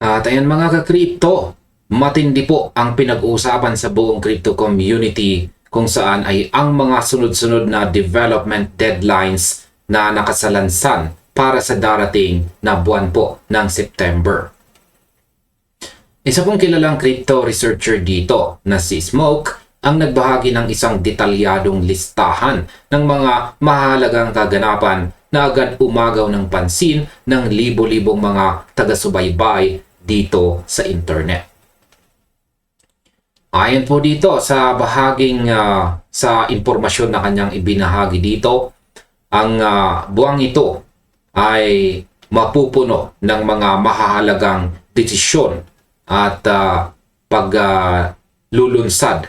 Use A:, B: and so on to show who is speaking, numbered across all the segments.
A: At ayan mga ka-crypto, matindi po ang pinag-uusapan sa buong crypto community kung saan ay ang mga sunod-sunod na development deadlines na nakasalansan para sa darating na buwan po ng September. Isa pong kilalang crypto researcher dito na si Smoke ang nagbahagi ng isang detalyadong listahan ng mga mahalagang kaganapan na agad umagaw ng pansin ng libo-libong mga taga-subaybay dito sa internet. Ayon po dito sa bahaging sa impormasyon na kanyang ibinahagi dito, ang buwang ito ay mapupuno ng mga mahahalagang desisyon at paglulunsad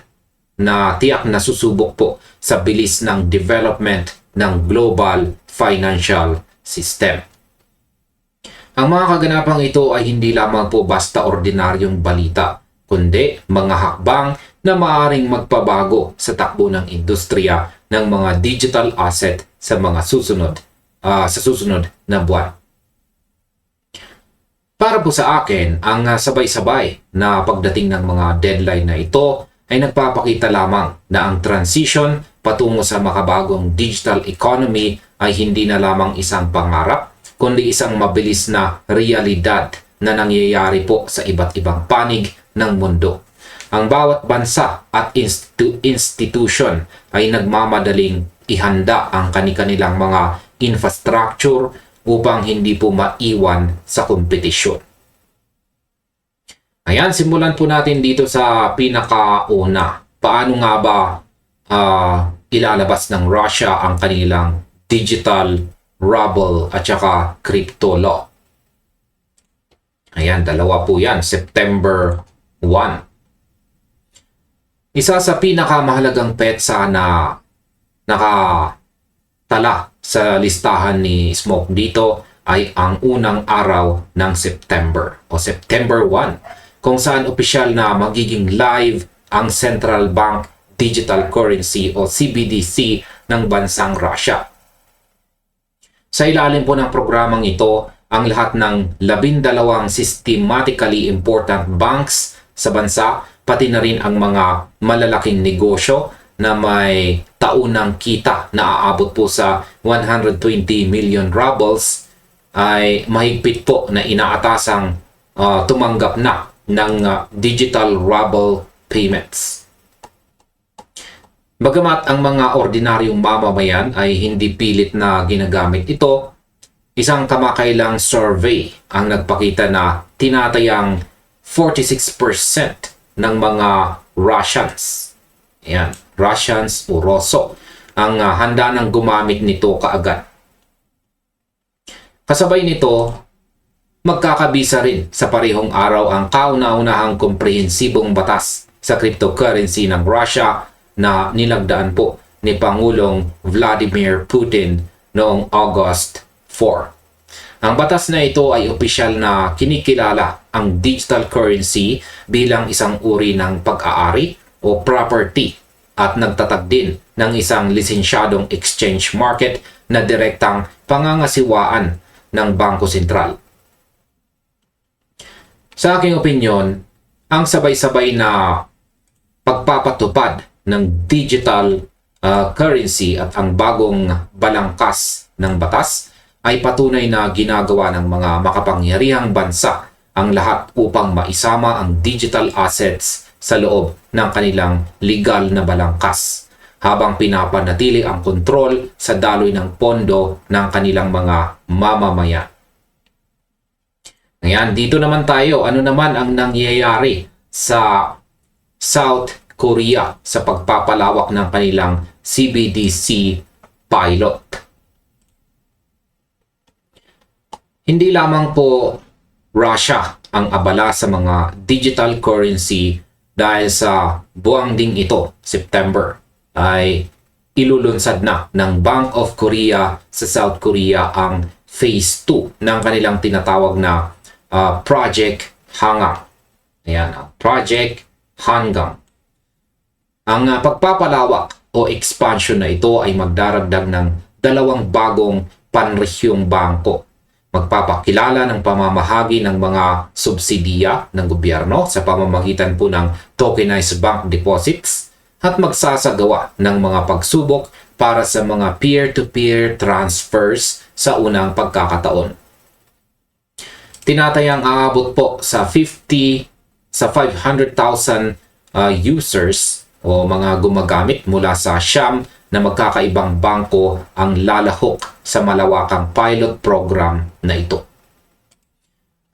A: na tiyak na susubok po sa bilis ng development ng global financial system. Ang mga kaganapang ito ay hindi lamang po basta ordinaryong balita, kundi mga hakbang na maaaring magpabago sa takbo ng industriya ng mga digital asset sa mga susunod na buwan. Para po sa akin, ang sabay-sabay na pagdating ng mga deadline na ito ay nagpapakita lamang na ang transition patungo sa makabagong digital economy ay hindi na lamang isang pangarap, kundi isang mabilis na realidad na nangyayari po sa iba't ibang panig ng mundo. Ang bawat bansa at institution ay nagmamadaling ihanda ang kanilang mga infrastructure upang hindi po maiwan sa kompetisyon. Ayan, simulan po natin dito sa pinakauna. Paano nga ba ilalabas ng Russia ang kanilang digital ruble at saka crypto law? Ayan, dalawa po yan. September 1. Isa sa pinakamahalagang petsa na nakatala sa listahan ni Smoke dito ay ang unang araw ng September o September 1, kung saan opisyal na magiging live ang Central Bank Digital Currency o CBDC ng bansang Russia. Sa ilalim po ng programang ito, ang lahat ng 12 systematically important banks sa bansa, pati na rin ang mga malalaking negosyo na may taunang kita na aabot po sa 120 million rubles ay mahigpit po na inaatasang tumanggap na ng digital ruble payments. Bagamat ang mga ordinaryong mamamayan ay hindi pilit na ginagamit ito, isang kamakailang survey ang nagpakita na tinatayang 46% ng mga Russians, ayan, Russians o Russo, ang handa ng gumamit nito kaagad. Kasabay nito, magkakabisa rin sa parehong araw ang kauna-unahang komprehensibong batas sa cryptocurrency ng Russia na nilagdaan po ni Pangulong Vladimir Putin noong August 4. Ang batas na ito ay opisyal na kinikilala ang digital currency bilang isang uri ng pag-aari o property at nagtatag din ng isang lisensyadong exchange market na direktang pangangasiwaan ng Bangko Sentral. Sa aking opinyon, ang sabay-sabay na pagpapatupad ng digital currency at ang bagong balangkas ng batas ay patunay na ginagawa ng mga makapangyarihang bansa ang lahat upang maisama ang digital assets sa loob ng kanilang legal na balangkas, habang pinapanatili ang kontrol sa daloy ng pondo ng kanilang mga mamamayan. Ngayon, dito naman tayo, ano naman ang nangyayari sa South Korea sa pagpapalawak ng kanilang CBDC pilot? Hindi lamang po Russia ang abala sa mga digital currency dahil sa buwang ding ito, September, ay ilulunsad na ng Bank of Korea sa South Korea ang Phase 2 ng kanilang tinatawag na Project Hanggang. Ayan, Project Hanggang. Ang pagpapalawak o expansion na ito ay magdaragdag ng 2 bagong panrehiyong bangko. magpapakilala ng pamamahagi ng mga subsidiya ng gobyerno sa pamamagitan po ng tokenized bank deposits at magsasagawa ng mga pagsubok para sa mga peer-to-peer transfers sa unang pagkakataon. Tinatayang aabot po sa 500,000 users o mga gumagamit mula sa siyam na magkakaibang bangko ang lalahok sa malawakang pilot program na ito.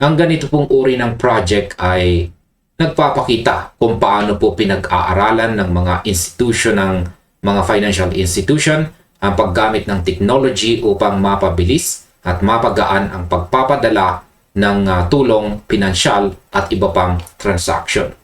A: Ang ganito pong uri ng project ay nagpapakita kung paano po pinag-aaralan ng mga institution ng mga financial institution ang paggamit ng technology upang mapabilis at mapagaan ang pagpapadala ng tulong pinansyal at iba pang transaction.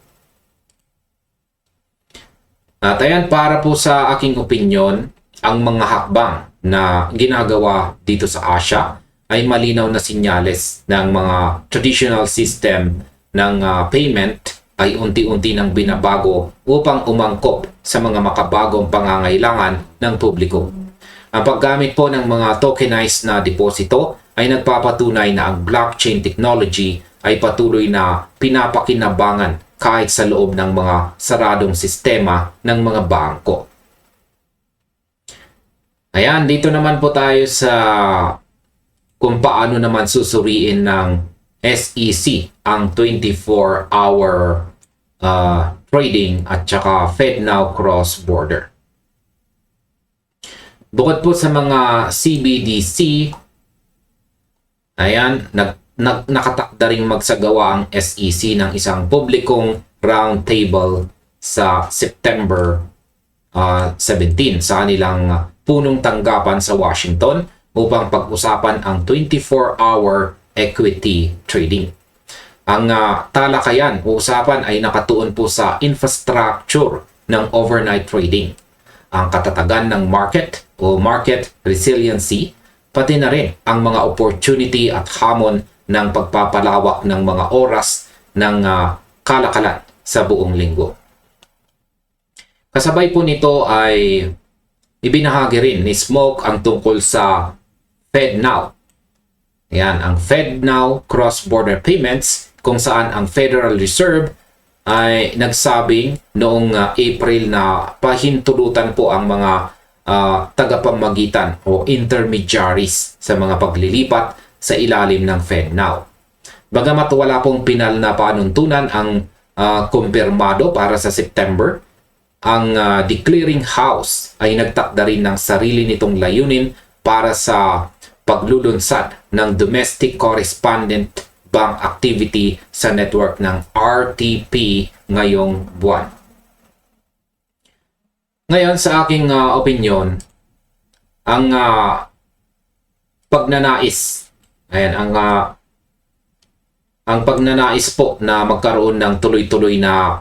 A: At ayan, para po sa aking opinyon, ang mga hakbang na ginagawa dito sa Asia ay malinaw na sinyales ng mga traditional system ng payment ay unti-unti nang binabago upang umangkop sa mga makabagong pangangailangan ng publiko. Ang paggamit po ng mga tokenized na deposito ay nagpapatunay na ang blockchain technology ay patuloy na pinapakinabangan kahit sa loob ng mga saradong sistema ng mga bangko. Ayan, dito naman po tayo sa kung paano naman susuriin ng SEC ang 24-hour trading at saka FedNow cross-border. Bukod po sa mga CBDC, ayan, nakatakda ring magsagawa ang SEC ng isang publikong roundtable sa September 17 sa kanilang punong tanggapan sa Washington upang pag-usapan ang 24-hour equity trading. Ang talakayan o usapan ay nakatuon po sa infrastructure ng overnight trading, ang katatagan ng market o market resiliency, pati na rin ang mga opportunity at hamon ng pagpapalawak ng mga oras ng kalakalan sa buong linggo. Kasabay po nito ay ibinahagi rin ni Smoke ang tungkol sa FedNow. Ayan, ang FedNow cross-border payments kung saan ang Federal Reserve ay nagsabing noong April na pahintulutan po ang mga tagapamagitan o intermediaries sa mga paglilipat sa ilalim ng FedNow. Bagamat wala pong pinal na panuntunan ang kumpirmado para sa September, ang The Clearing House ay nagtakda rin ng sarili nitong layunin para sa paglulunsad ng domestic correspondent bank activity sa network ng RTP ngayong buwan. Ngayon, sa aking opinion, ang pagnanais, ayan, ang pagnanais po na magkaroon ng tuloy-tuloy na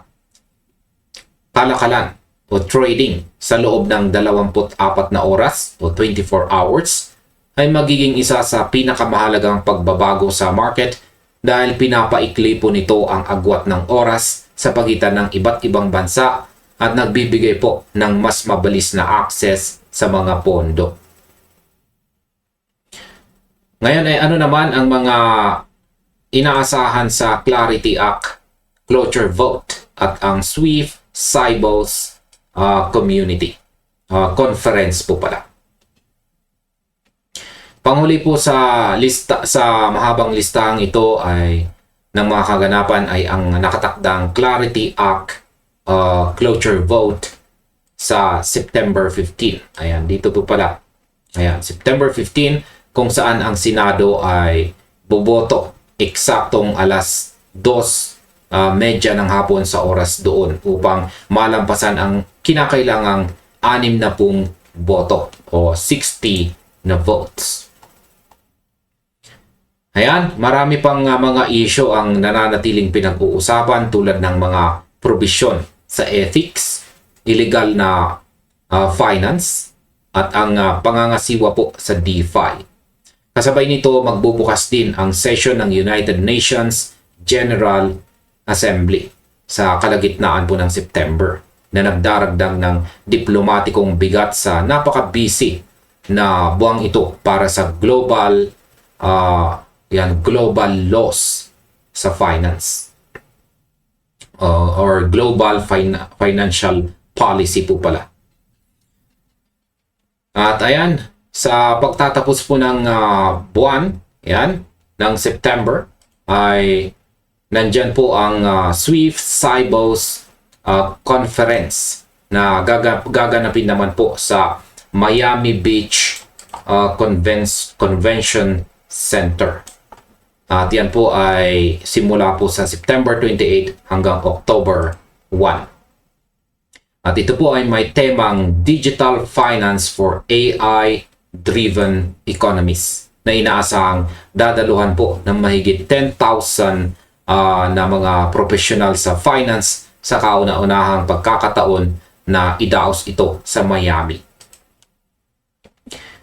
A: kalakalan o trading sa loob ng 24 na oras o 24 hours ay magiging isa sa pinakamahalagang pagbabago sa market dahil pinapaikli po nito ang agwat ng oras sa pagitan ng iba't ibang bansa at nagbibigay po ng mas mabilis na access sa mga pondo. Ngayon ay ano naman ang mga inaasahan sa Clarity Act, Cloture Vote at ang SWIFT Sibos Community Conference po pala. Panghuli po sa mahabang listahang ito ay ng mga kaganapan ay ang nakatakdang Clarity Act Cloture Vote sa September 15. Ayan, dito po pala. Ayan, September 15 kung saan ang Senado ay boboto eksaktong alas 2:30 ng hapon sa oras doon upang malampasan ang kinakailangang 60 boto o 60 na votes. Ayan, marami pang mga issue ang nananatiling pinag-uusapan tulad ng mga probisyon sa ethics, illegal na finance, at ang pangangasiwa po sa DeFi. Kasabay nito, magbubukas din ang session ng United Nations General Assembly sa kalagitnaan po ng September na nagdaragdag ng diplomatikong bigat sa napaka-busy na buwang ito para sa global yan, global laws sa finance. Or global financial policy po pala. At ayan, sa pagtatapos po ng buwan, yan, ng September, ay nandyan po ang SWIFT Sibos Conference na gaganapin naman po sa Miami Beach Convention Center. At yan po ay simula po sa September 28 hanggang October 1. At ito po ay may temang Digital Finance for AI-Driven Economies na inaasahang dadaluhan po ng mahigit 10,000 na mga professional sa finance sa kauna-unahang pagkakataon na idaos ito sa Miami.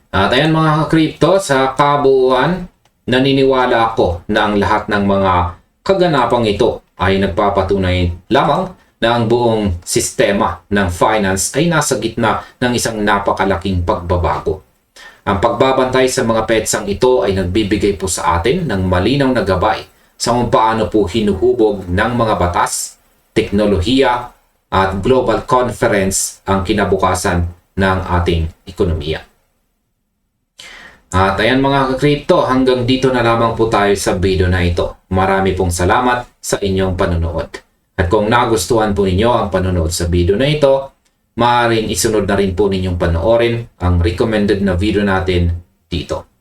A: At ayan mga ka-crypto, sa kabuuan, naniniwala ako na ang lahat ng mga kaganapang ito ay nagpapatunay lamang na ang buong sistema ng finance ay nasa gitna ng isang napakalaking pagbabago. Ang pagbabantay sa mga petsang ito ay nagbibigay po sa atin ng malinaw na gabay sa kung paano po hinuhubog ng mga batas, teknolohiya at global conference ang kinabukasan ng ating ekonomiya. At ayan mga ka-crypto, hanggang dito na lamang po tayo sa video na ito. Marami pong salamat sa inyong panonood. At kung nagustuhan po ninyo ang panonood sa video na ito, maaaring isunod na rin po ninyong panoorin ang recommended na video natin dito.